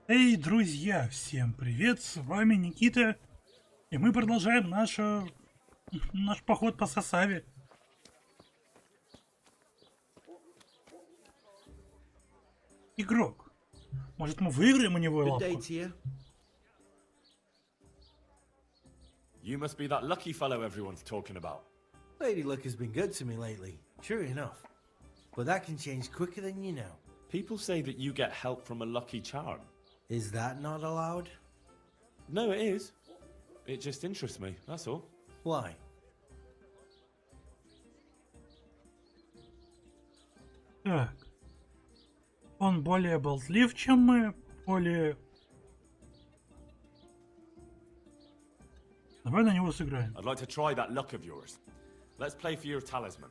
Эй, друзья, всем привет, с вами Никита, и мы продолжаем наш поход по Сосаве. Игрок, может мы выиграем у него Good day лапку? to you. You must be that lucky fellow everyone's talking about. Lady Luck has been good to me lately, sure enough. But that can change quicker than you know. People say that you get help from a lucky charm. Is that not allowed? No, it is. It just interests me, that's all. Why? Так, он более болтлив, чем мы, более... Давай на него сыграем. I'd like to try that luck of yours. Let's play for your talisman.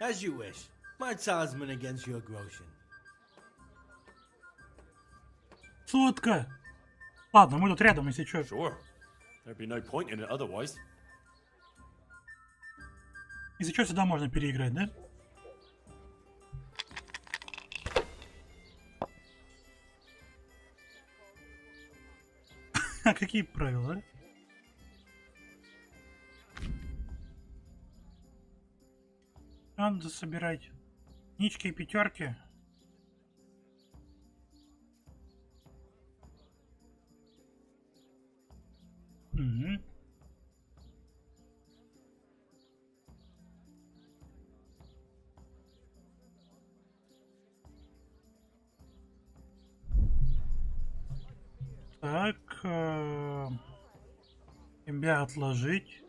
As you wish. My talisman against your groschen. Сотка! Ладно, мы тут рядом, если чё. Sure. There'd be no point in it otherwise. Если чё, сюда можно переиграть, да? А какие правила, а? Надо собирать нички и пятерки. Угу. Так, тебя отложить,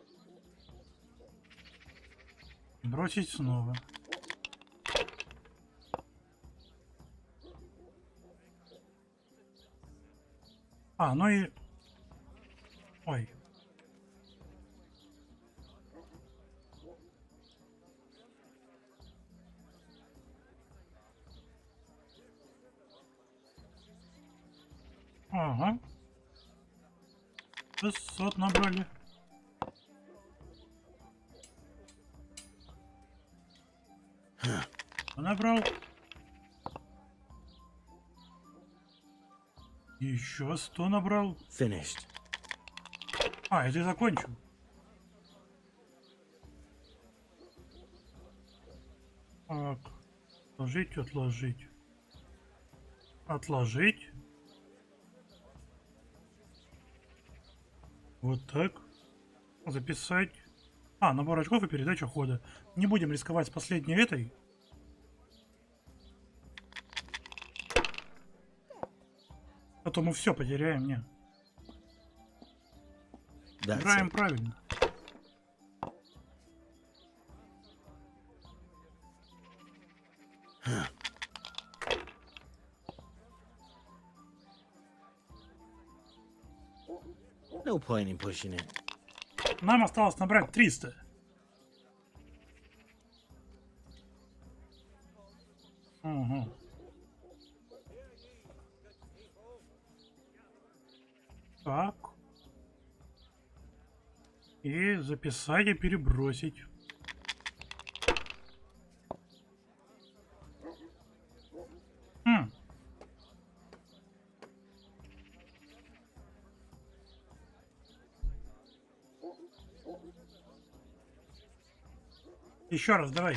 бросить снова. А, ну и... Ой. Ага. 600 набрали. Набрал. Еще 100 набрал. Finished. А, это закончил. Так. Отложить, отложить. Отложить. Вот так. Записать. А, набор очков и передача хода. Не будем рисковать с последней этой. А то мы все потеряем, не. Играем правильно. No point in pushing it. Нам осталось набрать 300. Угу. Так. И записать и перебросить. Еще раз, давай.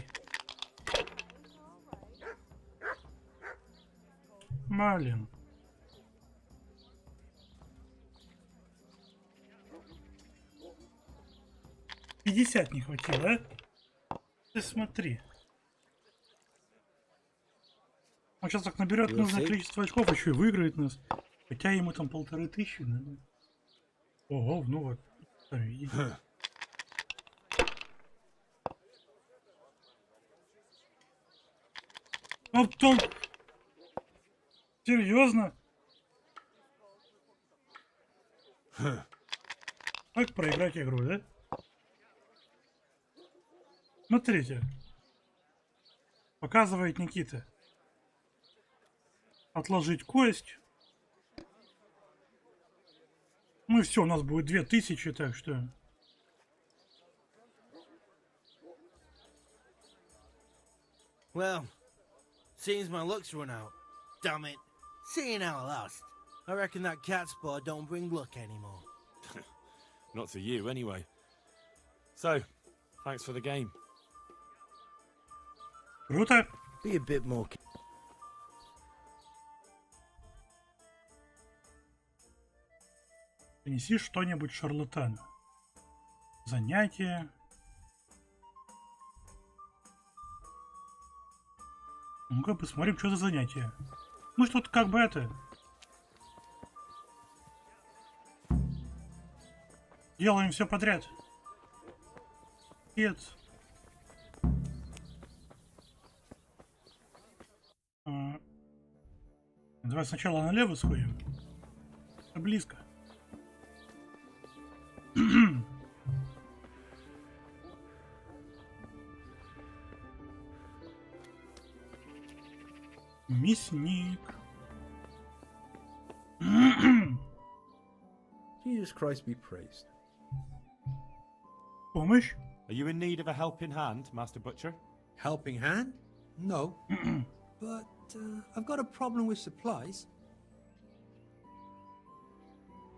Блин. $50 не хватило, а? Ты смотри. Он сейчас так наберет нужное количество очков, еще и выиграет нас. Хотя ему там 1500. Да? Ого, ну вот. Видите. Вот он... Серьезно? Как проиграть игру, да? Смотрите. Показывает Никита. Отложить кость. Ну и все, у нас будет 2000, так что... Well, seems my luck's run out. Damn it. Seeing how I lost, I reckon that cat spa don't bring luck anymore. Not to you, anyway. So, thanks for the game. Круто. Be a bit more. Принеси что-нибудь шарлатану. Занятие. Ну-ка посмотрим, что за занятие. Мы что-то как бы это... Делаем все подряд. Нет. Давай сначала налево сходим. Это близко. Мясник. Jesus Christ be praised. Помощь. Are you in need of a helping hand, Master Butcher? Helping hand? No. But I've got a problem with supplies.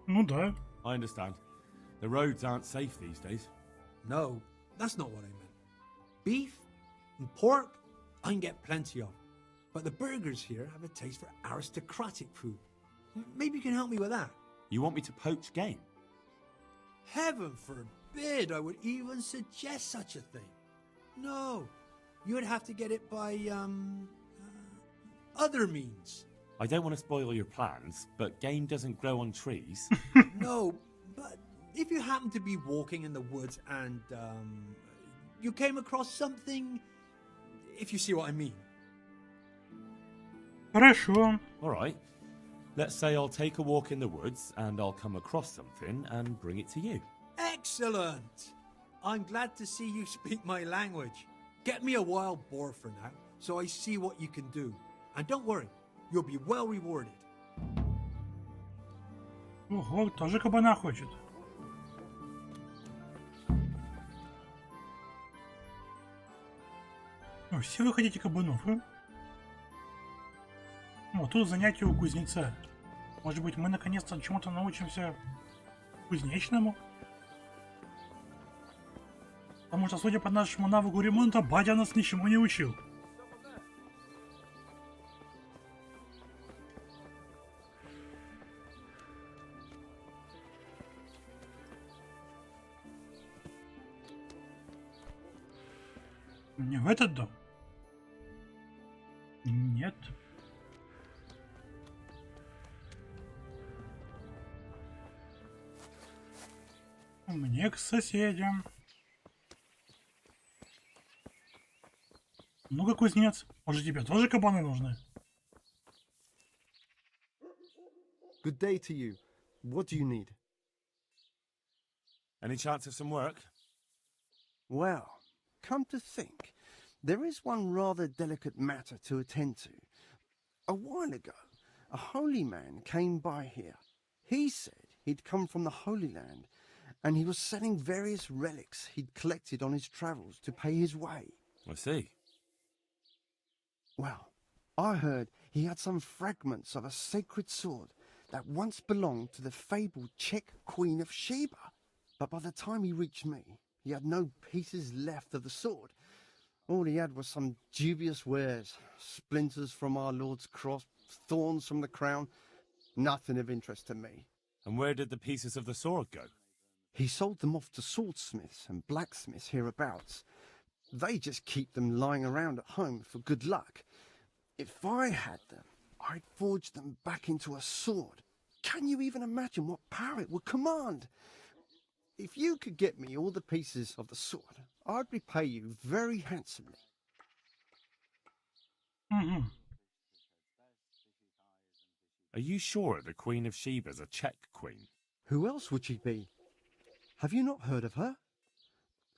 Ну да. I understand. The roads aren't safe these days. No, that's not what I meant. Beef and pork, I can get plenty of. But the burgers here have a taste for aristocratic food. Maybe you can help me with that. You want me to poach game? Heaven forbid I would even suggest such a thing. No, you would have to get it by, other means. I don't want to spoil your plans, but game doesn't grow on trees. No, but if you happen to be walking in the woods and, you came across something, if you see what I mean. Хорошо. All right. Let's say I'll take a walk in the woods and I'll come across something and bring it to you. Excellent! I'm glad to see you speak my language. Get me a wild boar for now, so I see what you can do. And don't worry, you'll be well rewarded. Ого, тоже кабана хочет. Ну, все вы хотите кабанов, а? Вот тут занятие у кузнеца. Может быть, мы наконец-то чему-то научимся кузнечному? Потому что, судя по нашему навыку ремонта, батя нас ничему не учил. Не в этот дом? Нет. Мне к соседям. Ну-ка, кузнец, может, тебе тоже кабаны нужны? Good day to you. What do you need? Any chance of some work? Well, come to think, there is one rather delicate matter to attend to. A while ago, a holy man came by here. He said he'd come from the Holy Land, and he was selling various relics he'd collected on his travels to pay his way. I see. Well, I heard he had some fragments of a sacred sword that once belonged to the fabled Czech Queen of Sheba. But by the time he reached me, he had no pieces left of the sword. All he had was some dubious wares, splinters from our Lord's cross, thorns from the crown, nothing of interest to me. And where did the pieces of the sword go? He sold them off to swordsmiths and blacksmiths hereabouts. They just keep them lying around at home for good luck. If I had them, I'd forge them back into a sword. Can you even imagine what power it would command? If you could get me all the pieces of the sword, I'd repay you very handsomely. Угу. Are you sure the Queen of Sheba's a Czech queen? Who else would she be? Have you not heard of her?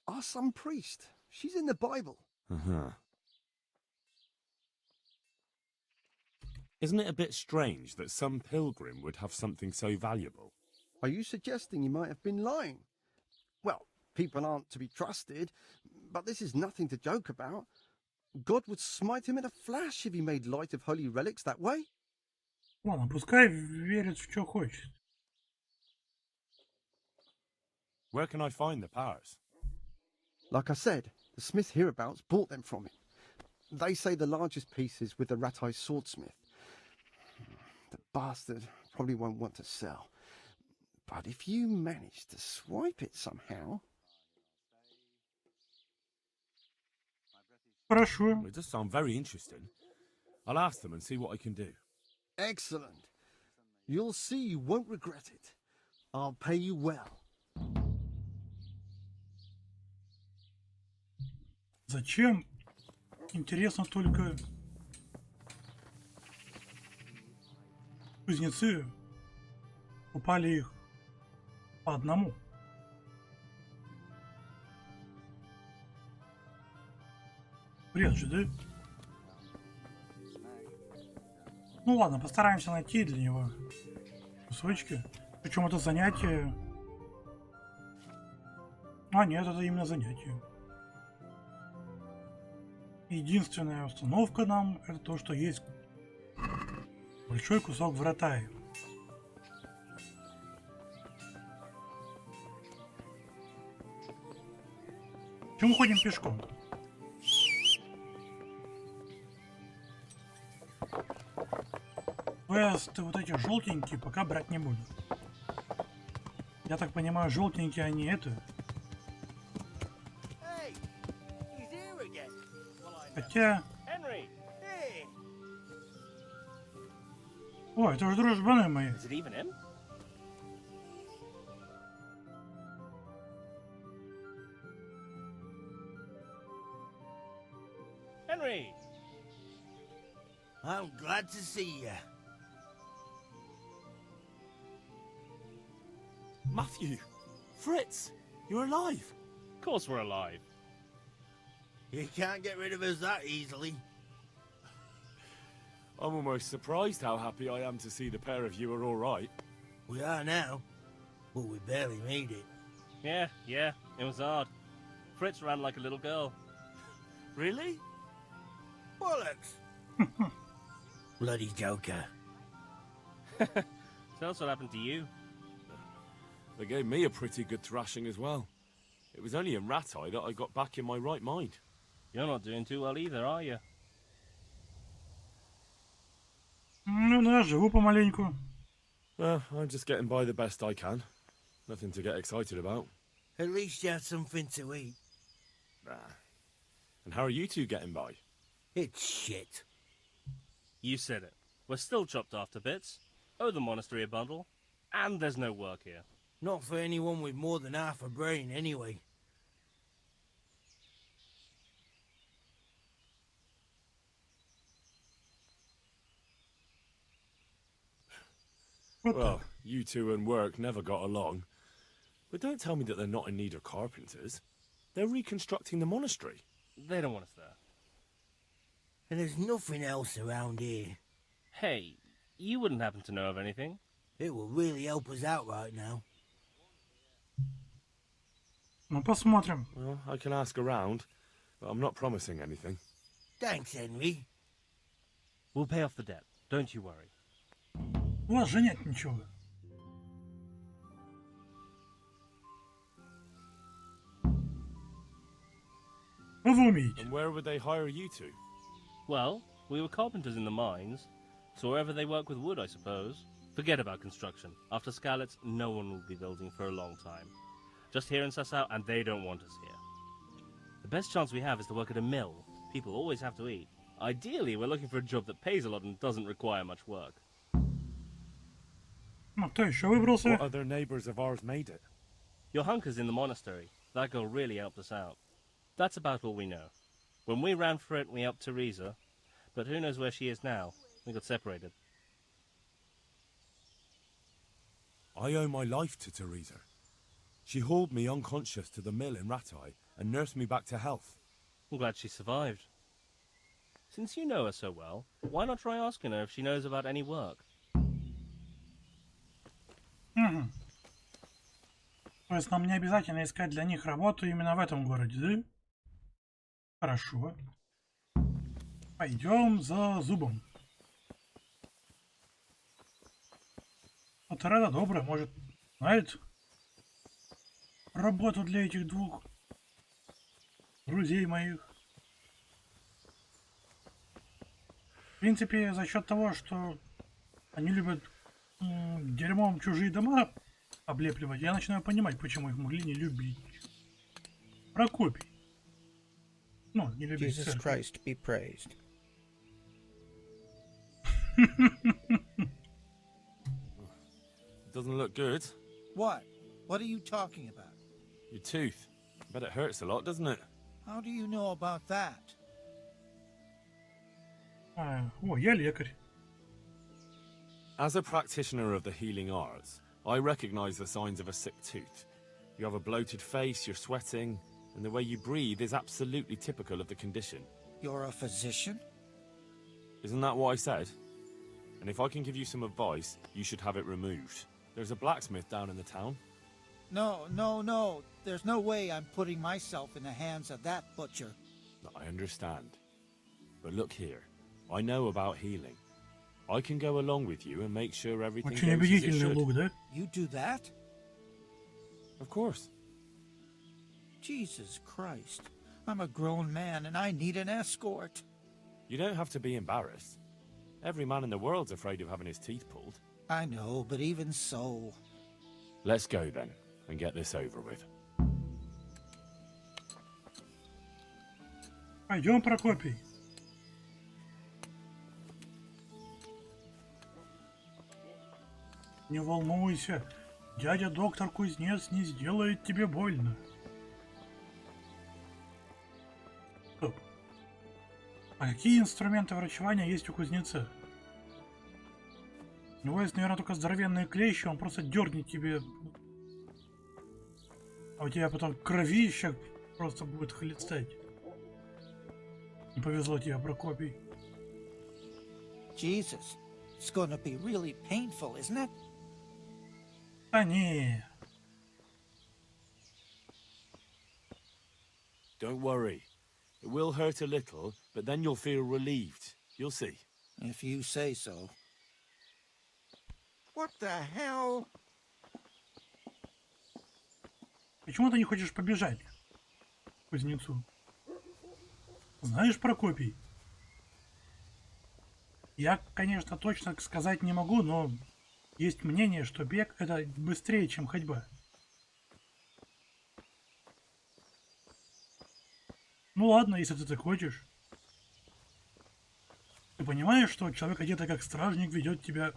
Our some priest. She's in the Bible. Uh-huh. Isn't it a bit strange that some pilgrim would have something so valuable? Are you suggesting he might have been lying? Well, people aren't to be trusted, but this is nothing to joke about. God would smite him in a flash if he made light of holy relics that way. Ладно, пускай верит в что хочет. Where can I find the powers? Like I said, the smith hereabouts bought them from him. They say the largest piece is with the Ratai swordsmith. The bastard probably won't want to sell. But if you manage to swipe it somehow... Хорошо. Well, it does sound very interesting. I'll ask them and see what I can do. Excellent. You'll see you won't regret it. I'll pay you well. Зачем? Интересно только... Кузнецы упали их по одному. Бред же, да? Ну ладно, постараемся найти для него кусочки. Причем это занятие... А нет, это именно занятие. Единственная установка нам это то, что есть большой кусок в Ратае. Почему ходим пешком? Квесты вот эти желтенькие пока брать не буду. Я так понимаю, желтенькие они это. Хотя... О, это же дружбаны мои. Henry! I'm glad to see you. Matthew! Fritz! You're alive! Of course we're alive. You can't get rid of us that easily. I'm almost surprised how happy I am to see the pair of you are all right. We are now, but we barely made it. Yeah, it was hard. Fritz ran like a little girl. Really? Bollocks! Bloody joker. Tell us what happened to you. They gave me a pretty good thrashing as well. It was only in Ratai that I got back in my right mind. You're not doing too well either, are you? Ну да, живу помаленьку. Well, I'm just getting by the best I can. Nothing to get excited about. At least you had something to eat. And how are you two getting by? It's shit. You said it. We're still chopped off to bits. Owe the monastery a bundle. And there's no work here. Not for anyone with more than half a brain, anyway. Well, you two and work never got along. But don't tell me that they're not in need of carpenters. They're reconstructing the monastery. They don't want us there. And there's nothing else around here. Hey, you wouldn't happen to know of anything? It will really help us out right now. Ну, посмотрим. Well, I can ask around, but I'm not promising anything. Thanks, Henry. We'll pay off the debt. Don't you worry. У вас же нет ничего. Ну, вы умеете. And where would they hire you to? Well, we were carpenters in the mines, so wherever they work with wood, I suppose. Forget about construction. After Skalitz, no one will be building for a long time. Just here in Sassau, and they don't want us here. The best chance we have is to work at a mill. People always have to eat. Ideally, we're looking for a job that pays a lot and doesn't require much work. Ну, кто еще выбрался? What other neighbours of ours made it? Your hunker's in the monastery. That girl really helped us out. That's about all we know. When we ran for it, we helped Teresa. But who knows where she is now? We got separated. I owe my life to Teresa. She hauled me unconscious to the mill in Ratai and nursed me back to health. I'm glad she survived. Since you know her so well, why not try asking her if she knows about any work? Угу. То есть нам не обязательно искать для них работу именно в этом городе, да? Хорошо. Пойдем за зубом. Полтора добрая, может, знает работу для этих двух друзей моих. В принципе, за счет того, что они любят дерьмом чужие дома облепливать, я начинаю понимать, почему их могли не любить. Прокопий. Ну, не любить Jesus церковь. Christ be praised. Doesn't look good. What? What are you talking about? Your tooth. I bet it hurts a lot, doesn't it? How do you know about that? О, я лекарь. As a practitioner of the healing arts, I recognize the signs of a sick tooth. You have a bloated face, you're sweating, and the way you breathe is absolutely typical of the condition. You're a physician? Isn't that what I said? And if I can give you some advice, you should have it removed. There's a blacksmith down in the town. No. There's no way I'm putting myself in the hands of that butcher. I understand. But look here, I know about healing. I can go along with you and make sure everything Очень goes as it убедительный should. лук, да? You do that? Of course. Jesus Christ. I'm a grown man and I need an escort. You don't have to be embarrassed. Every man in the world's afraid of having his teeth pulled. I know, but even so. Let's go then, and get this over with. Пойдем, Прокопий. Не волнуйся, дядя доктор-кузнец не сделает тебе больно. Стоп. А какие инструменты врачевания есть у кузнеца? У него есть, наверное, только здоровенные клещи, он просто дернет тебе. А у тебя потом кровища просто будет хлестать. Не повезло тебе, Прокопий. Jesus. It's gonna be really painful, isn't it? А не. Don't worry. It will hurt a little, but then you'll feel relieved. You'll see. If you say so. What the hell? Почему ты не хочешь побежать к кузнецу? Знаешь, Прокопий, я, конечно, точно сказать не могу, но есть мнение, что бег это быстрее, чем ходьба. Ну ладно, если ты так хочешь. Ты понимаешь, что человек одетый как стражник ведет тебя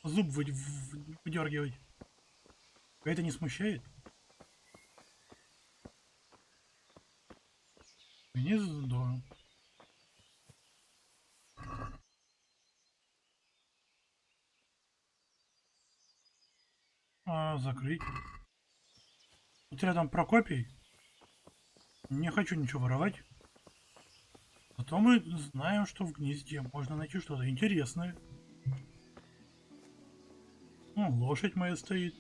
зуб выдергивать? Тебя это не смущает? Не здорово. Закрыть. Тут рядом Прокопий. Не хочу ничего воровать. Зато мы знаем, что в гнезде можно найти что-то интересное. О, лошадь моя стоит.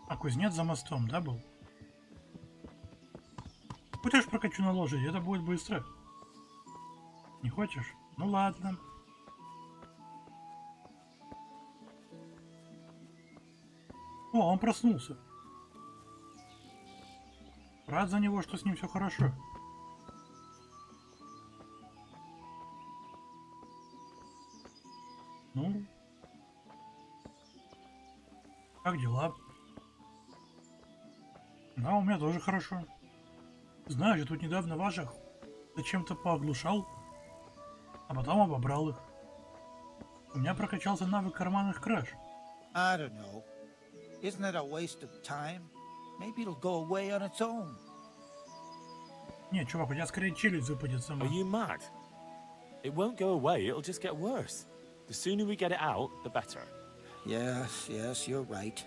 А кузнец за мостом, да, был? Хочешь, прокачу на лошади, это будет быстро. Не хочешь? Ну ладно. О, он проснулся. Рад за него, что с ним все хорошо. Ну, как дела? Да, у меня тоже хорошо. Знаешь, я тут недавно ваших зачем-то пооглушал, а потом обобрал их. У меня прокачался навык карманных краж. I don't know. Isn't it a waste of time? Maybe it'll go away on its own. Не, чувак, у тебя скорее челюсть выпадет сама. Are you mad? It won't go away, it'll just get worse. The sooner we get it out, the better. Yes, you're right.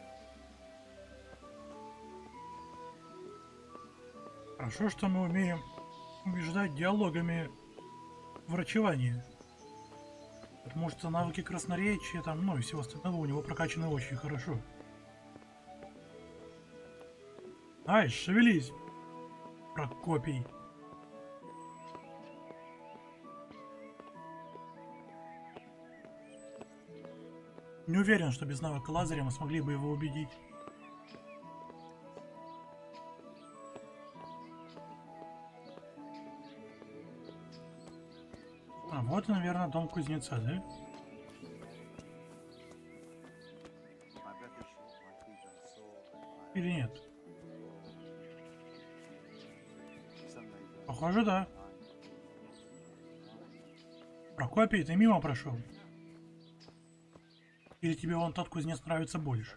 Хорошо, что мы умеем убеждать диалогами врачевания. Потому что навыки красноречия там, ну и всего остального у него прокачаны очень хорошо. Ай, шевелись, Прокопий. Не уверен, что без навыка лазаря мы смогли бы его убедить. А вот, наверное, дом кузнеца, да? Или нет? Похоже, да. Прокопий, ты мимо прошел? Или тебе вон тот кузнец нравится больше?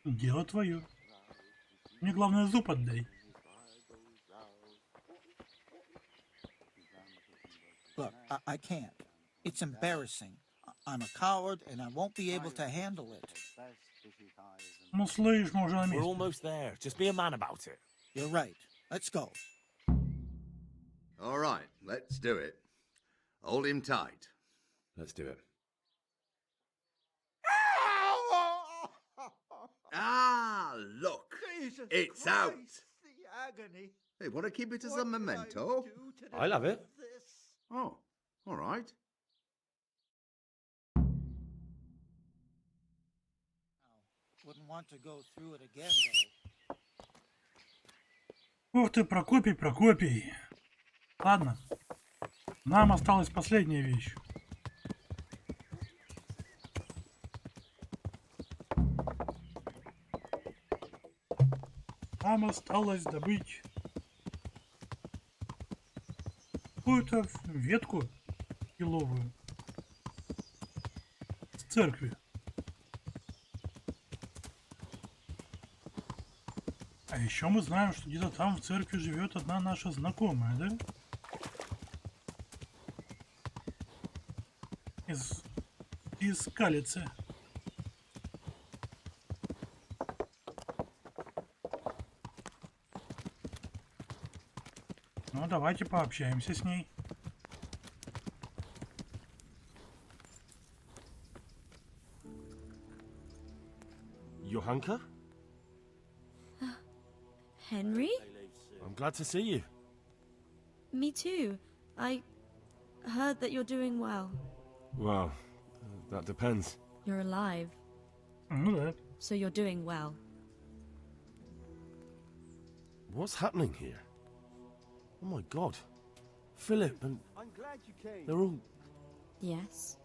Дело твое. Мне главное зуб отдай. Look, I can't. It's embarrassing. I'm a coward and I won't be able to handle it. Ну, слышь, мы уже на We're месте. almost there. Just be a man about it. You're right. Let's go. All right, let's do it. Hold him tight. Let's do it. Ah, look. Jesus It's Christ, out. The agony. Hey, want to keep it as What a did I memento? do to I love it. deserve this? Oh, all right. Wouldn't want to go through it again, though. Ух ты, Прокопий, Прокопий. Ладно. Нам осталась последняя вещь. Нам осталось добыть какую-то ветку еловую с церкви. А еще мы знаем, что где-то там в церкви живет одна наша знакомая, да? Из Калицы. Ну, давайте пообщаемся с ней. Johanka? Henry? I'm glad to see you. Me too. I heard that you're doing well. Well, that depends. You're alive, Ну да. so you're doing well. What's happening here? Oh my god. Philip and... I'm glad you came. They're all... Yes.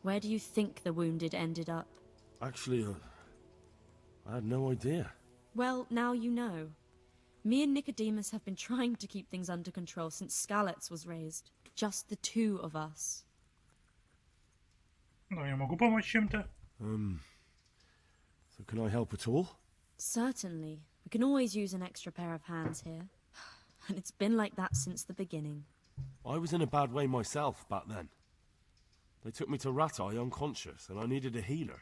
Where do you think the wounded ended up? Actually, I had no idea. Well, now you know. Me and Nicodemus have been trying to keep things under control since Skalitz was raised. Just the two of us. Ну, я могу помочь чем-то. So can I help at all? Certainly. We can always use an extra pair of hands here. And it's been like that since the beginning. I was in a bad way myself back then. They took me to Ratai unconscious, and I needed a healer.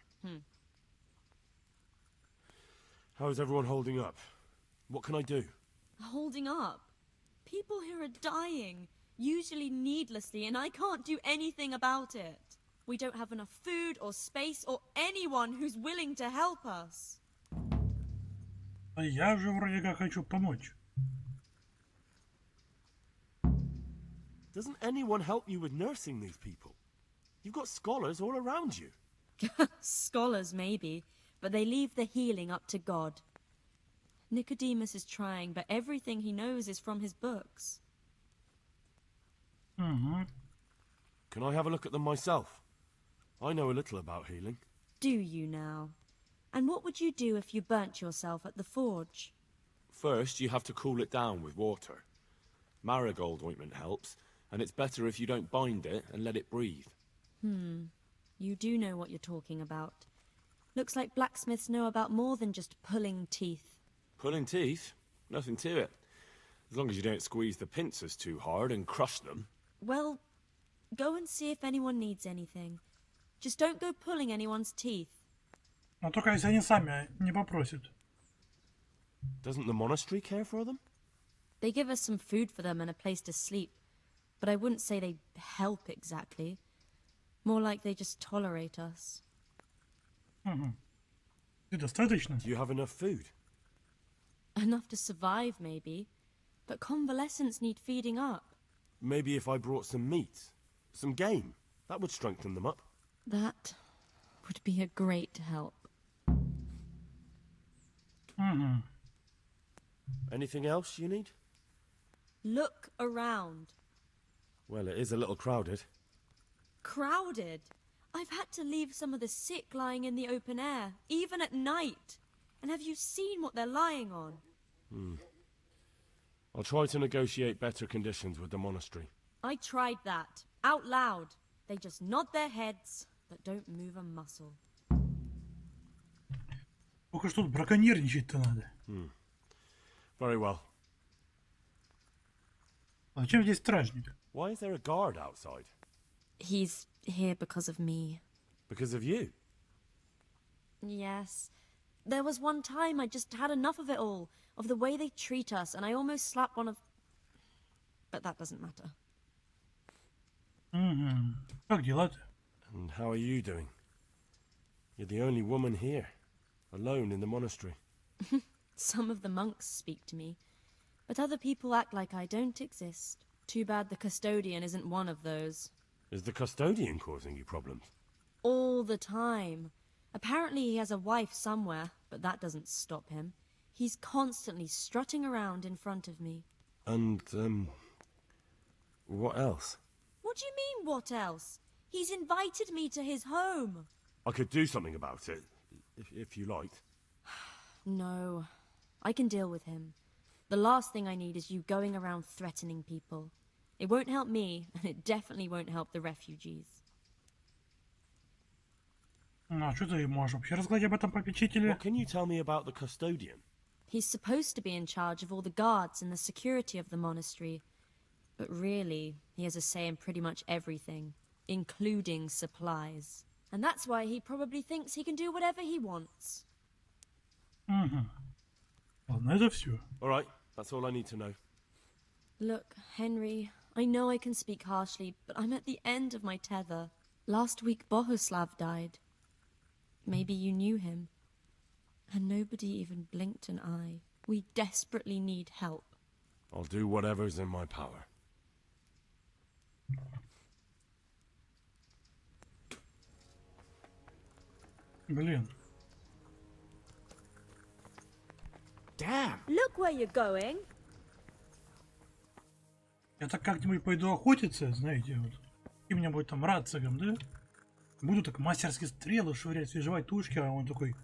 How's everyone holding up? What can I do? Holding up. People here are dying, usually needlessly, and I can't do anything about it. We don't have enough food or space or anyone who's willing to help us. А я же вроде как хочу помочь. Doesn't anyone help you with nursing these people? You've got scholars all around you. Scholars, maybe, but they leave the healing up to God. Nicodemus is trying, but everything he knows is from his books. Угу. Can I have a look at them myself? I know a little about healing. Do you now? And what would you do if you burnt yourself at the forge? First, you have to cool it down with water. Marigold ointment helps, and it's better if you don't bind it and let it breathe. You do know what you're talking about. Looks like blacksmiths know about more than just pulling teeth. Pulling teeth? Nothing to it. As long as you don't squeeze the pincers too hard and crush them. Well, go and see if anyone needs anything. Just don't go pulling anyone's teeth. Но только если они сами не попросят. Doesn't the monastery care for them? They give us some food for them and a place to sleep, but I wouldn't say they help exactly. More like they just tolerate us. Угу. И достаточно? Do you have enough food? Enough to survive, maybe, but convalescents need feeding up. Maybe if I brought some meat, some game, that would strengthen them up. That would be a great help. Anything else you need? Look around. Well, it is a little crowded. Crowded? I've had to leave some of the sick lying in the open air, even at night. And have you seen what they're lying on? I'll try to negotiate better conditions with the monastery. I tried that, out loud. They just nod their heads, but don't move a muscle. Только что тут браконьерничать-то надо. Very well. А зачем здесь стражник? Why is there a guard outside? He's here because of me. Because of you? Yes. There was one time I just had enough of it all, of the way they treat us, and I almost slapped one of... But that doesn't matter. Как дела-то? And how are you doing? You're the only woman here, alone in the monastery. Some of the monks speak to me, but other people act like I don't exist. Too bad the custodian isn't one of those. Is the custodian causing you problems? All the time. Apparently he has a wife somewhere, but that doesn't stop him. He's constantly strutting around in front of me. And, what else? What do you mean, what else? He's invited me to his home. I could do something about it, if you liked. No, I can deal with him. The last thing I need is you going around threatening people. It won't help me, and it definitely won't help the refugees. Ну, а что ты можешь вообще рассказать об этом попечителе? What can you tell me about the custodian? He's supposed to be in charge of all the guards and the security of the monastery. But really, he has a say in pretty much everything, including supplies. And that's why he probably thinks he can do whatever he wants. Ладно, это все. All right, that's all I need to know. Look, Henry, I know I can speak harshly, but I'm at the end of my tether. Last week Bohuslav died. Maybe you knew him. And nobody even blinked an eye. We desperately need help. I'll do whatever's in my power. Блин. Damn! Look where you're going. Я так как-нибудь пойду охотиться, знаете, вот. И меня будет там радцагом, да? Буду так мастерски стрелы швырять, свежевать тушки, а он такой,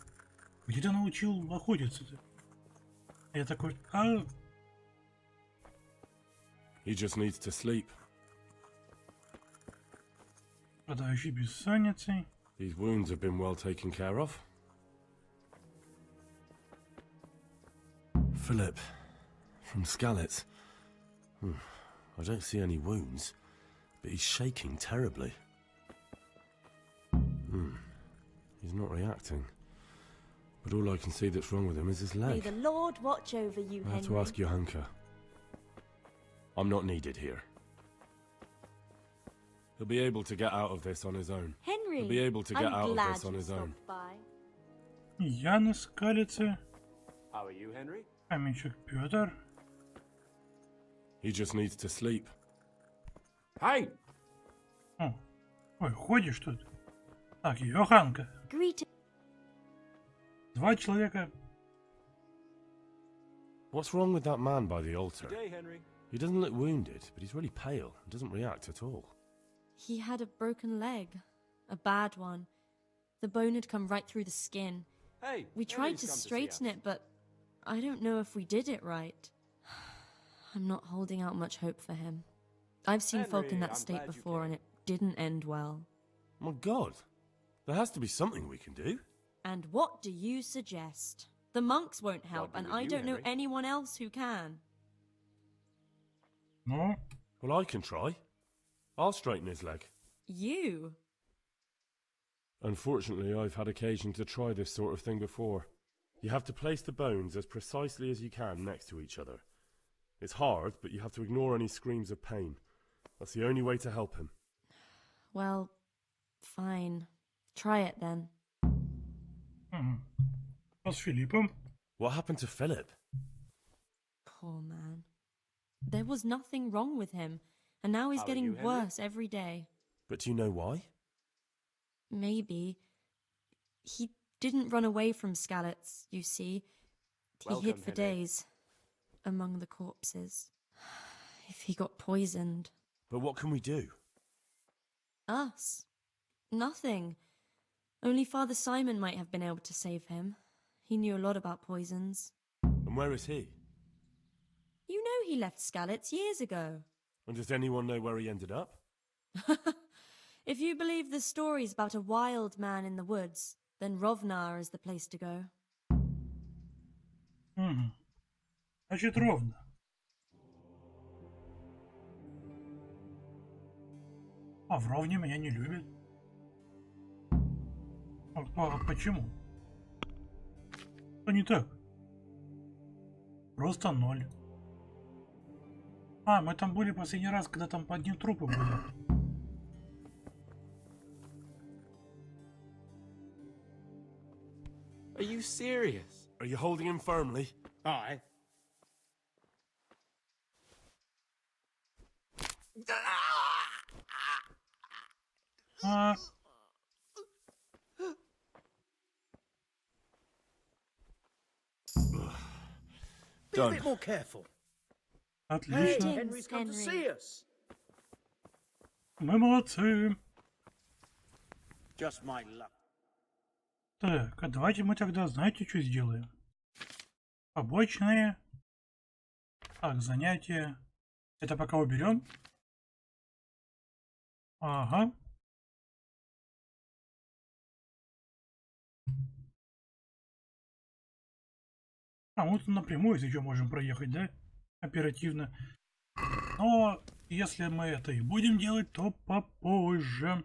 где ты научил охотиться-то? Я такой, He just needs to sleep. Страдающий бессонницей. These wounds have been well taken care of. Philip, from Skalitz. I don't see any wounds, but he's shaking terribly. He's not reacting. But all I can see that's wrong with him is his May leg. the Lord watch over you, I have to Henry. ask Johanka. I'm not needed here. He'll be able to get out of this on his own. Henry, He'll be able to get I'm out of glad this on you his own. stopped by. Яна Скалица. How are you, Henry? Каменщик Петр. He just needs to sleep. Hey! О, ой, ходишь тут. Так, Йоханка. Greeting. Два человека. What's wrong with that man by the altar? Good day, Henry. He doesn't look wounded, but he's really pale and doesn't react at all. He had a broken leg. A bad one. The bone had come right through the skin. Hey, We tried Henry's to come straighten see it, but I don't know if we did it right. I'm not holding out much hope for him. I've seen folk in Henry, that I'm state glad you before, came. and it didn't end well. My God, there has to be something we can do. And what do you suggest? The monks won't help, be and with I you, don't know Henry. anyone else who can. Ну, Well, I can try. I'll straighten his leg. You? Unfortunately, I've had occasion to try this sort of thing before. You have to place the bones as precisely as you can next to each other. It's hard, but you have to ignore any screams of pain. That's the only way to help him. Well, fine. Try it then. Что с Филиппом? What happened to Philip? Poor man. There was nothing wrong with him, and now he's How are getting you, Henry? worse every day. But do you know why? Maybe. He didn't run away from Skalitz, you see. He hid Welcome, for Henry. days among the corpses. If he got poisoned. But what can we do? Us? Nothing. Only Father Simon might have been able to save him. He knew a lot about poisons. And where is he? You know he left Skalitz years ago. And does anyone know where he ended up? If you believe the stories about a wild man in the woods, then Rovnar is the place to go. Значит, ровно. А в Ровне меня не любят. Почему? Что не так? Просто 0. А, мы там были последний раз, когда там по одним трупам были. Are you serious? Are you holding him firmly? Aye. А, Be a bit more careful. отлично. Henry's come to see us. Мы молодцы. Just my luck. Так, а давайте мы тогда, знаете, что сделаем? Побочные. Так, занятия. Это пока уберем. Ага. А мы тут напрямую, если что, можем проехать, да? Оперативно. Но если мы это и будем делать, то попозже.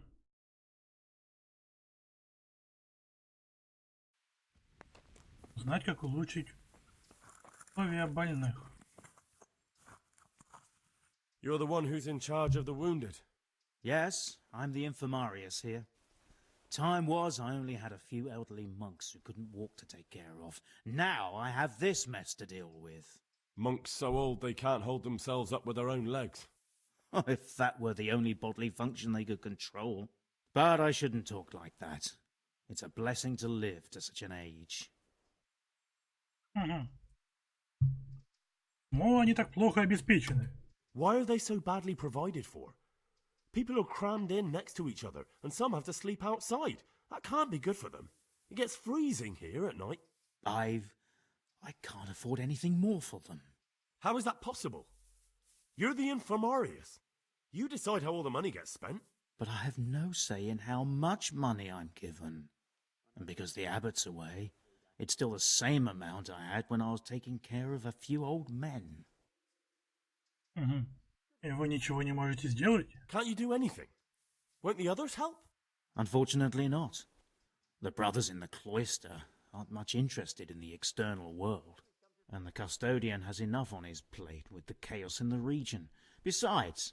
Знать, как улучшить условия больных. You're the one who's in charge of the wounded. Yes, I'm the infirmarius here. Time was I only had a few elderly monks who couldn't walk to take care of. Now I have this mess to deal with. Monks so old they can't hold themselves up with their own legs. If that were the only bodily function they could control. But I shouldn't talk like that. It's a blessing to live to such an age. Угу. Но они так плохо обеспечены. Why are they so badly provided for? People are crammed in next to each other, and some have to sleep outside. That can't be good for them. It gets freezing here at night. I can't afford anything more for them. How is that possible? You're the infirmarius. You decide how all the money gets spent. But I have no say in how much money I'm given. And because the abbot's away, it's still the same amount I had when I was taking care of a few old men. Угу. И вы ничего не можете сделать? Can't you do anything? Won't the others help? Unfortunately not. The brothers in the cloister aren't much interested in the external world, and the custodian has enough on his plate with the chaos in the region. Besides,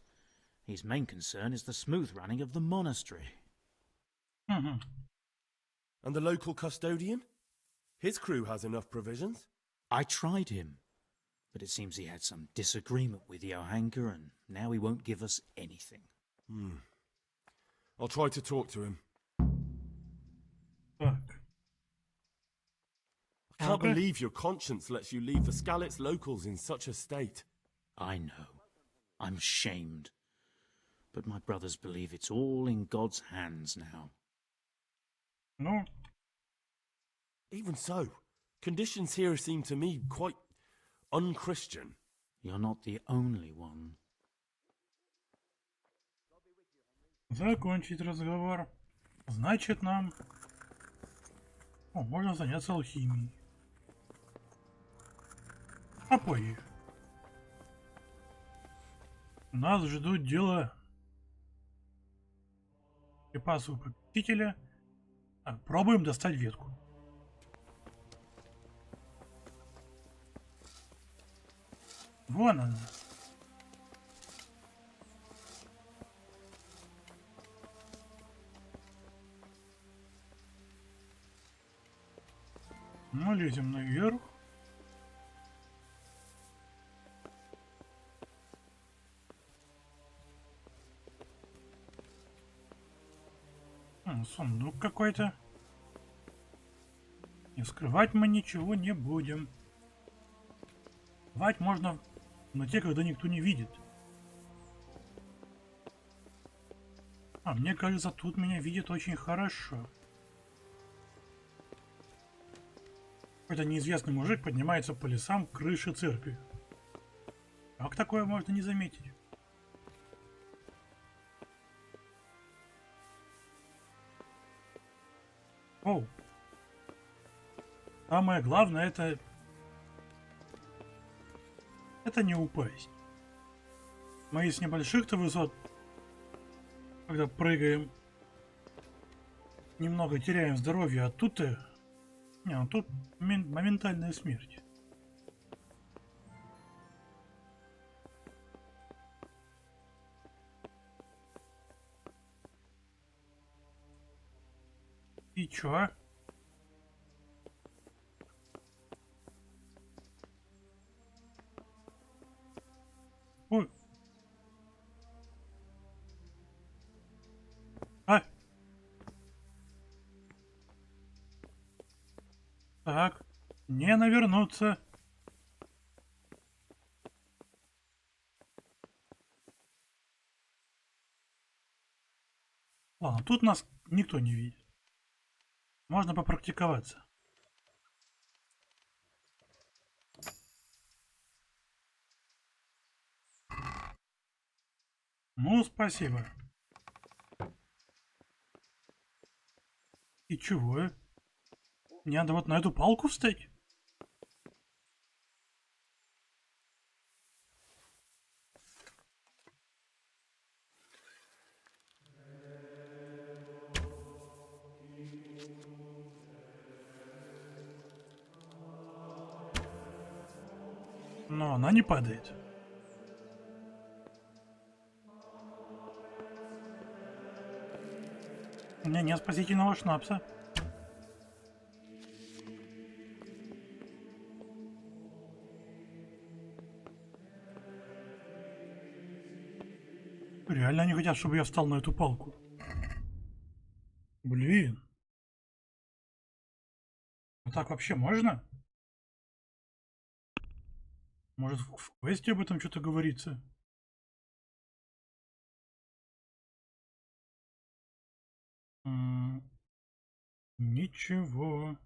his main concern is the smooth running of the monastery. Угу. And the local custodian? His crew has enough provisions. I tried him, but it seems he had some disagreement with Johanka, and now he won't give us anything. I'll try to talk to him. Так. I can't Okay. believe your conscience lets you leave the Skalitz locals in such a state. I know. I'm ashamed. But my brothers believe it's all in God's hands now. Ну, Even so, conditions here seem to me quite unchristian. You're not the only one. закончить разговор. Значит, нам... О, можно заняться алхимией. А позже. Нас ждут дела. Припасы у попечителя. Так, пробуем достать ветку. Вон она. Мы лезем наверх. Сундук какой-то. И скрывать мы ничего не будем. Скрывать можно в темноте, когда никто не видит. А мне кажется, тут меня видят очень хорошо. Какой-то неизвестный мужик поднимается по лесам к крыше церкви. Как такое можно не заметить? Оу. Самое главное это не упасть. Мы с небольших-то высот, когда прыгаем, немного теряем здоровье, а тут-то... Не, ну тут моментальная смерть. И чё? Ой. А? Так, не навернуться. Ладно, тут нас никто не видит. Можно попрактиковаться. Ну, спасибо. И чего? Мне надо вот на эту палку встать? Но она не падает. У меня нет спасительного шнапса. Реально они хотят, чтобы я встал на эту палку. Блин. А так вообще можно? Может, в квесте об этом что-то говорится? Ничего.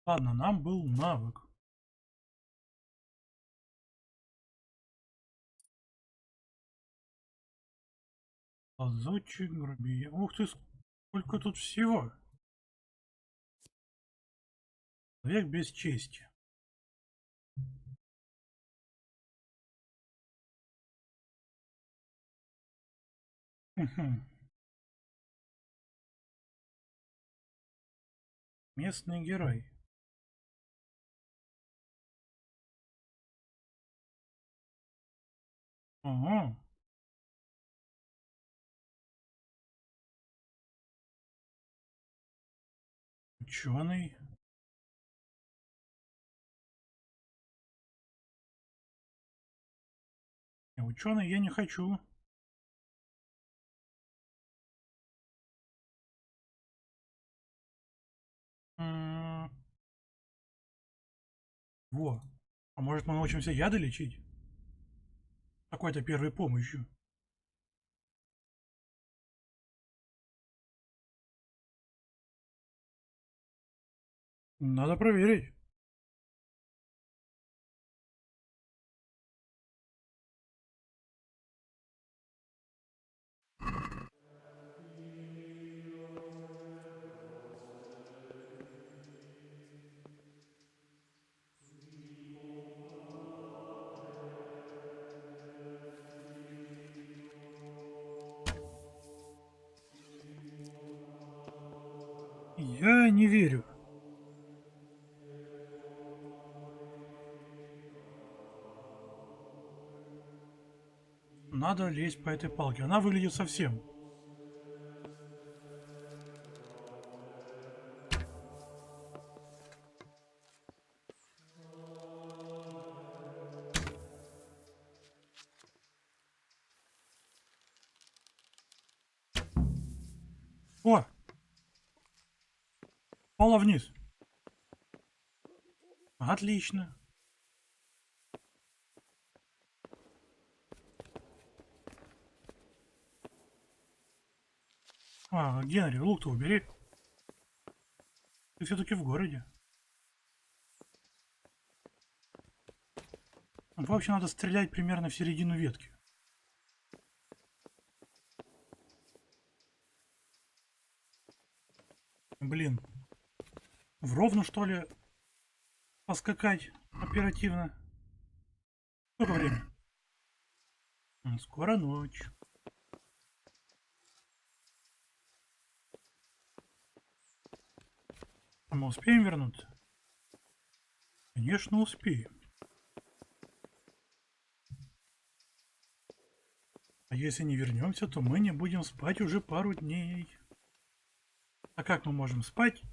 Ладно, нам был навык. Лазучик, грубия. Ух ты, сколько тут всего. Человек без чести. Местный герой. Ага. Ученый. Ученый я не хочу. Во. А может мы научимся яды лечить? Какой-то первой помощью. Надо проверить. Я не верю. Надо лезть по этой палке. Она выглядит совсем. О! пола вниз. Отлично. Генри, лук-то убери. Ты все-таки в городе. Вообще надо стрелять примерно в середину ветки. Блин. В ровно, что ли, поскакать оперативно? Сколько времени? Скоро ночь. А мы успеем вернуться? Конечно, успеем. А если не вернемся, то мы не будем спать уже пару дней. А как мы можем спать,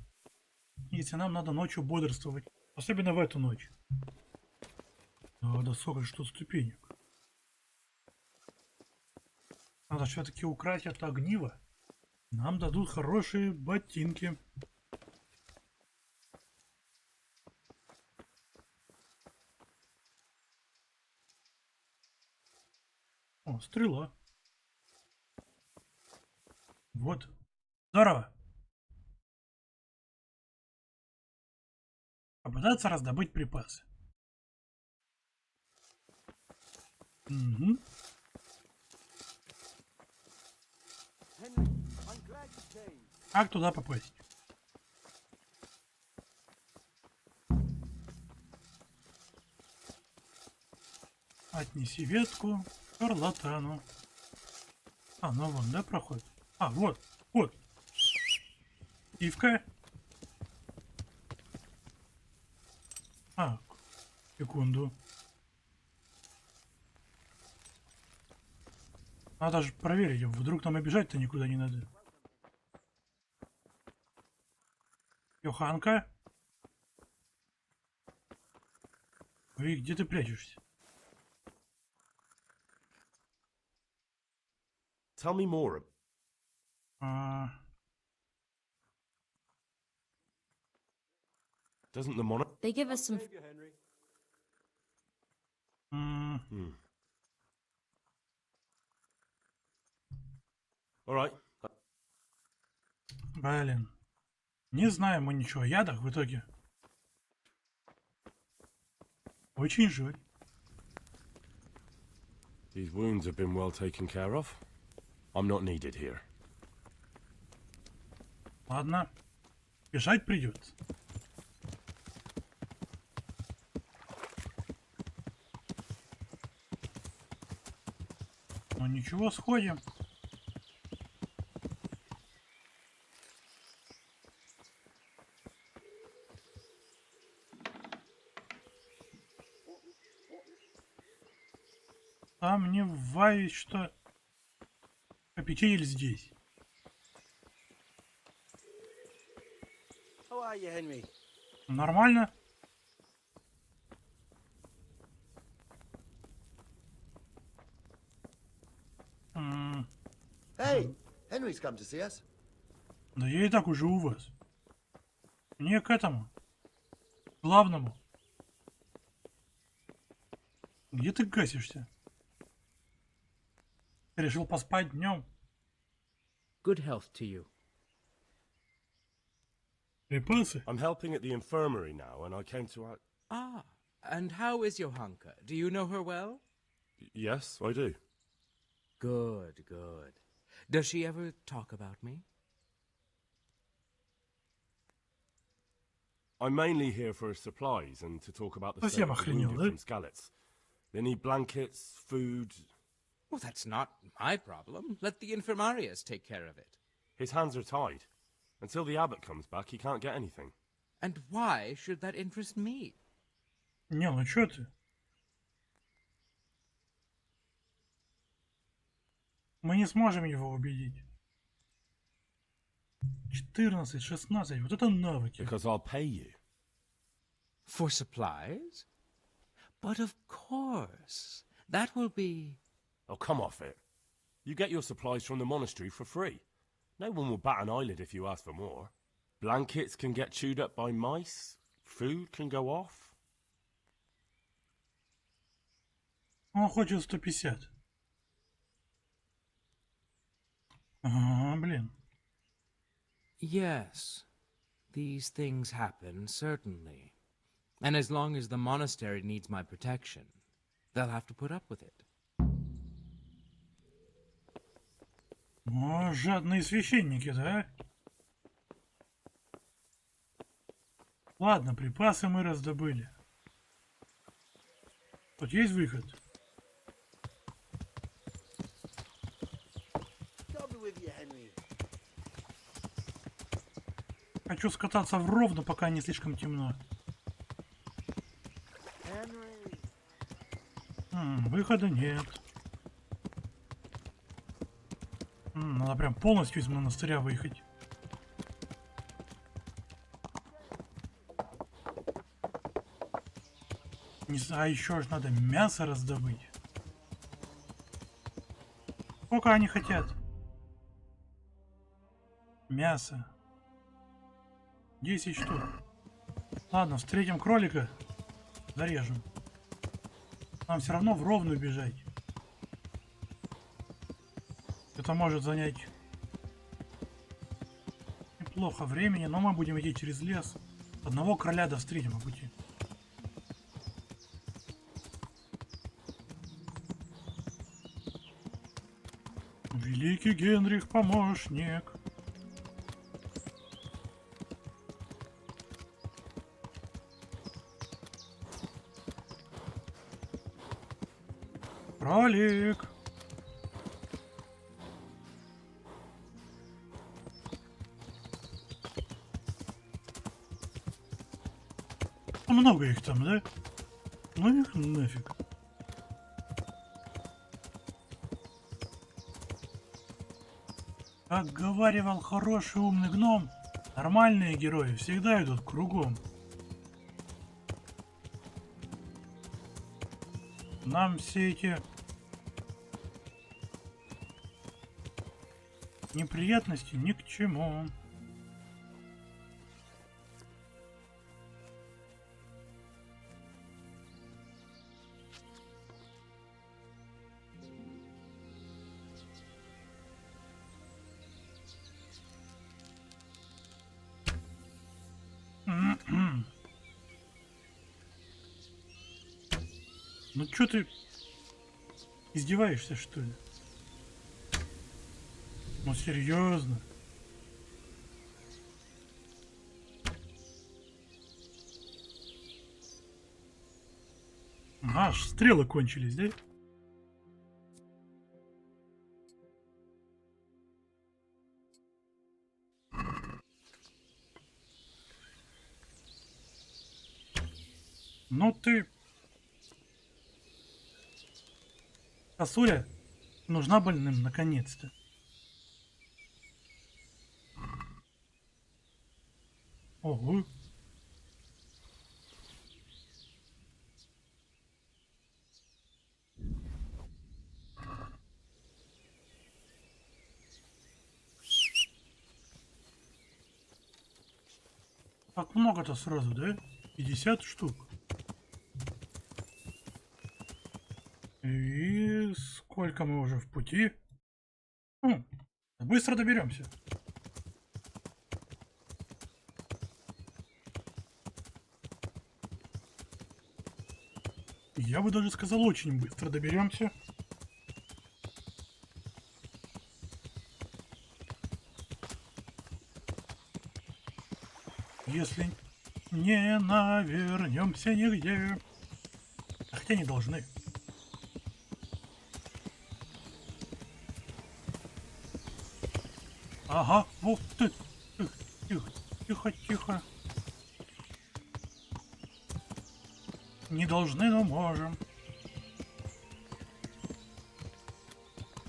если нам надо ночью бодрствовать? Особенно в эту ночь. Да сколько же тут ступенек. Надо все-таки украсть это огниво. Нам дадут хорошие ботинки. О, стрела. Вот. Здорово. Попытаться раздобыть припасы. Угу. Как туда попасть? Отнеси ветку шарлатану. Ну вон, да, проход? Вот. Ивка. Секунду. Надо же проверить, вдруг нам обижать-то никуда не надо. Йоханка? Ой, где ты прячешься? Tell me more. Doesn't the monarch... They give us some... All right. Блин. Не знаем мы ничего о ядах в итоге. Очень жаль. These wounds have been well taken care of. I'm not needed here. Ладно. Бежать придется. Ну ничего, сходим. Сомневаюсь, что аппетит здесь. How are you, Henry? Нормально? Hey, Henry's come to see us. Да я и так уже у вас. Мне к этому. Главному. Где ты гасишься? Ты решил поспать днем? Good health to you. Припасы? I'm helping at the infirmary now, and I came to... And how is Johanka? Do you know her well? Yes, I do. Good, good. Does she ever talk about me? I'm mainly here for supplies and to talk about the state Совсем of the охренел, wounded да? from Skalitz. They need blankets, food... Well, that's not my problem. Let the infirmarius take care of it. His hands are tied. Until the abbot comes back, he can't get anything. And why should that interest me? Не, ну чё ты? Мы не сможем его убедить. 14, 16, вот это навыки. Because I'll pay you. For supplies? But of course. That will be... Oh, come off it. You get your supplies from the monastery for free. No one will bat an eyelid if you ask for more. Blankets can get chewed up by mice. Food can go off. Он хочет 150. Блин. Yes, these things happen, certainly. And as long as the monastery needs my protection, they'll have to put up with it. О, жадные священники-то, а? Ладно, припасы мы раздобыли. Тут есть выход? Хочу скататься в ровно, пока не слишком темно. Выхода нет. Надо прям полностью из монастыря выехать. А еще же надо мясо раздобыть. Сколько они хотят? Мясо. 10 штук. Ладно, встретим кролика. Зарежем. Нам все равно в ровную бежать. Это может занять неплохо времени, но мы будем идти через лес. Одного короля встретим по пути. Великий Генрих, помощник. Кролик. Много их там, да? Ну их нафиг. Как говаривал хороший умный гном, нормальные герои всегда идут кругом. Нам все эти неприятности ни к чему. Ну чё ты издеваешься, что ли? Ну серьезно? Аж стрелы кончились, да? Ну ты... Косуля нужна больным наконец-то. Ого. Так много-то сразу, да? 50 штук. И сколько мы уже в пути? Быстро доберемся. Я бы даже сказал, очень быстро доберемся. Если не навернемся нигде. Хотя не должны. Ага, вот ты. Тихо, тихо, тихо. Не должны, но можем.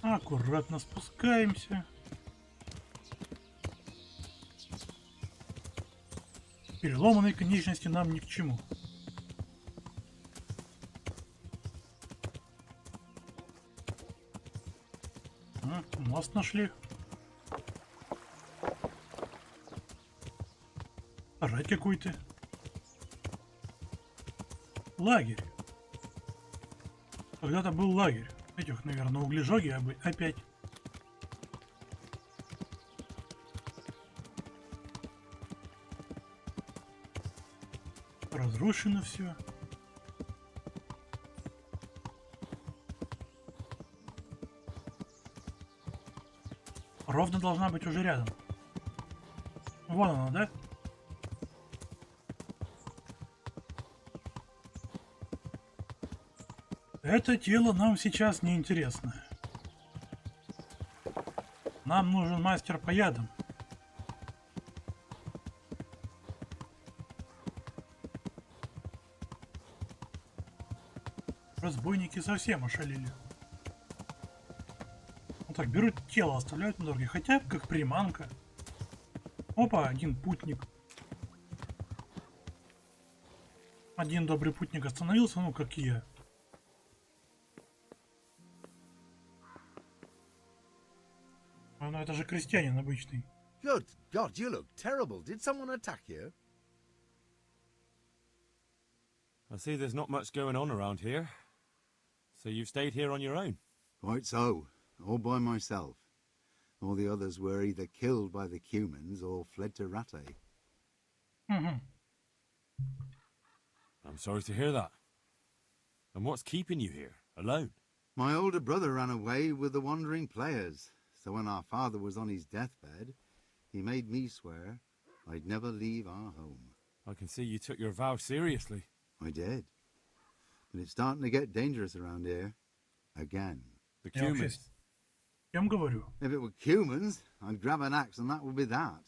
Аккуратно спускаемся. Переломанные конечности нам ни к чему. Мост нашли. Рать какой-то. Лагерь. Когда-то был лагерь. Этих, наверное, углежоги опять. Разрушено все. Ровно должна быть уже рядом. Вон она, да? Это тело нам сейчас не интересно. Нам нужен мастер по ядам. Разбойники совсем ошалели. Вот так берут тело, оставляют на дороге, хотя как приманка. Опа, один путник. Один добрый путник остановился, ну как и я. Ну это же крестьянин обычный. Good God, you look terrible. Did someone attack you? I see there's not much going on around here. So you've stayed here on your own? Quite so. All by myself. All the others were either killed by the Cumans or fled to Rattay. Mm-hmm. I'm sorry to hear that. And what's keeping you here, alone? My older brother ran away with the wandering players. So when our father was on his deathbed, he made me swear I'd never leave our home. I can see you took your vow seriously. I did. But it's starting to get dangerous around here. Again. The Cumans. If it were Cumans, I'd grab an axe and that would be that.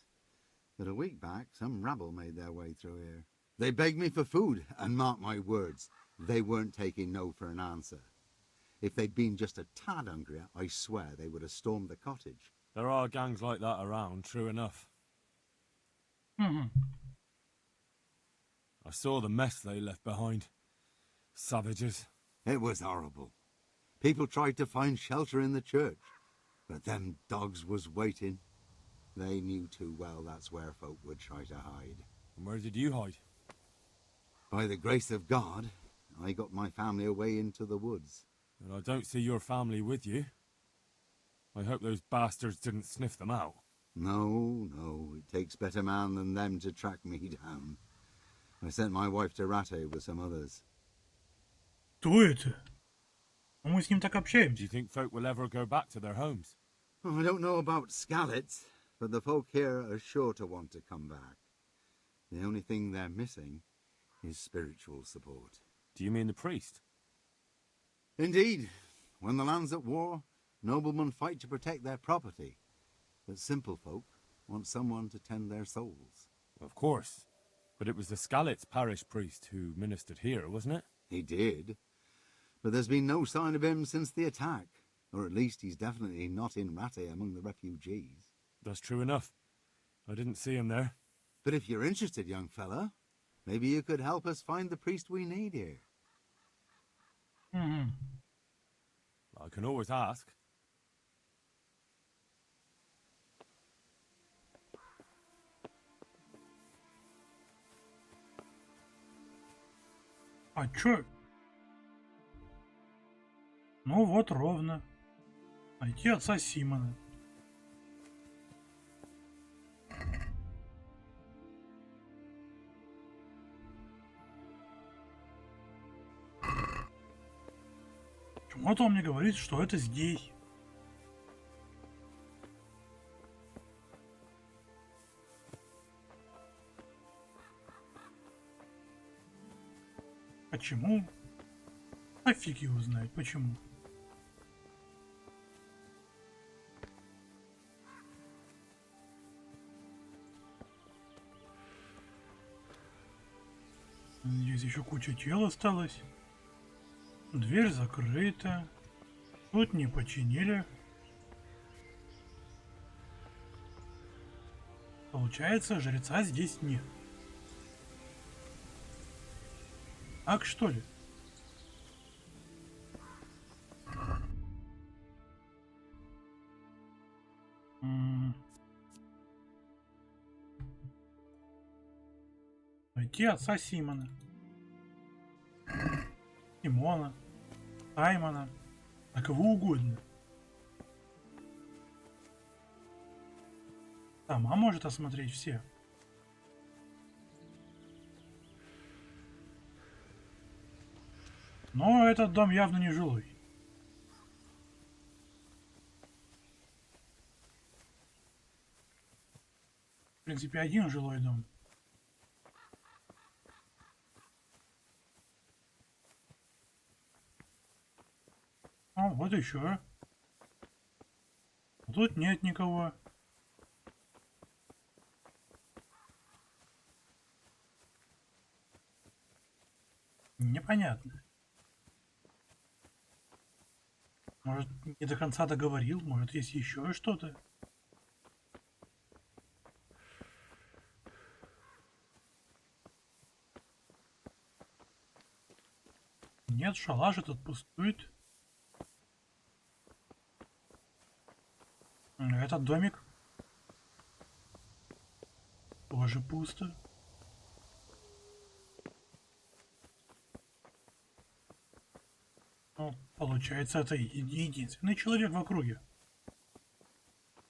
But a week back, some rabble made their way through here. They begged me for food, and mark my words, they weren't taking no for an answer. If they'd been just a tad hungrier, I swear they would have stormed the cottage. There are gangs like that around, true enough. Mm-hmm. I saw the mess they left behind. Savages. It was horrible. People tried to find shelter in the church, but them dogs was waiting. They knew too well that's where folk would try to hide. And where did you hide? By the grace of God, I got my family away into the woods. And I don't see your family with you. I hope those bastards didn't sniff them out. No, no, it takes better man than them to track me down. I sent my wife to Rattay with some others. Кто это? Мы с ним так общаемся. Do you think folk will ever go back to their homes? Oh, I don't know about Skallets, but the folk here are sure to want to come back. The only thing they're missing is spiritual support. Do you mean the priest? Indeed. When the land's at war, noblemen fight to protect their property. But simple folk want someone to tend their souls. Of course. But it was the Skallets parish priest who ministered here, wasn't it? He did. But there's been no sign of him since the attack. Or at least he's definitely not in Rattay among the refugees. That's true enough. I didn't see him there. But if you're interested, young fella, maybe you could help us find the priest we need here. Mm-hmm. I can always ask. А чё? Ну вот ровно. Найти отца Симона. Почему-то он мне говорит, что это здесь. Почему? А фиг его знает, почему. Здесь еще куча тел осталось. Дверь закрыта. Тут не починили. Получается, жреца здесь нет. Так что ли? найти отца Симона. Симона. Саймона. А кого угодно. Сама может осмотреть всех. Но этот дом явно не жилой. В принципе, один жилой дом. О, вот еще. А тут нет никого. Непонятно. Может, не до конца договорил, может, есть еще что-то. Нет, шалаш этот пустует. Этот домик тоже пусто. Ну, получается, это единственный человек в округе.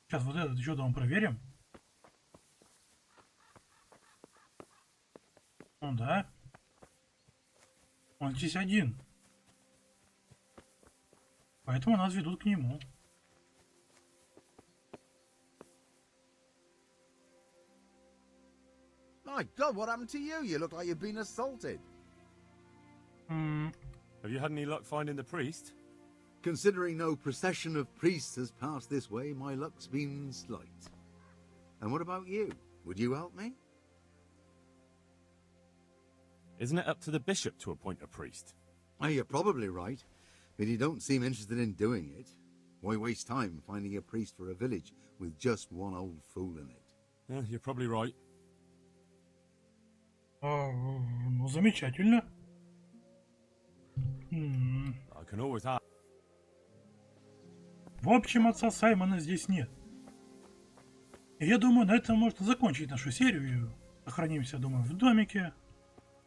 Сейчас вот этот еще дом проверим. Ну да. Он здесь один. Поэтому нас ведут к нему. My God, what happened to you? You look like you've been assaulted. Have you had any luck finding the priest? Considering no procession of priests has passed this way, my luck's been slight. And what about you? Would you help me? Isn't it up to the bishop to appoint a priest? Oh, you're probably right, but you don't seem interested in doing it. Why waste time finding a priest for a village with just one old fool in it? Yeah, you're probably right. Ну, замечательно. I can always ask. В общем, отца Саймона здесь нет. И я думаю, на этом можно закончить нашу серию. Сохранимся, думаю, в домике.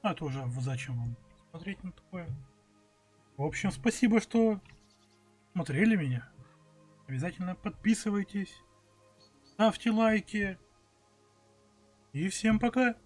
А то уже зачем вам смотреть на такое. В общем, спасибо, что смотрели меня. Обязательно подписывайтесь, ставьте лайки. И всем пока.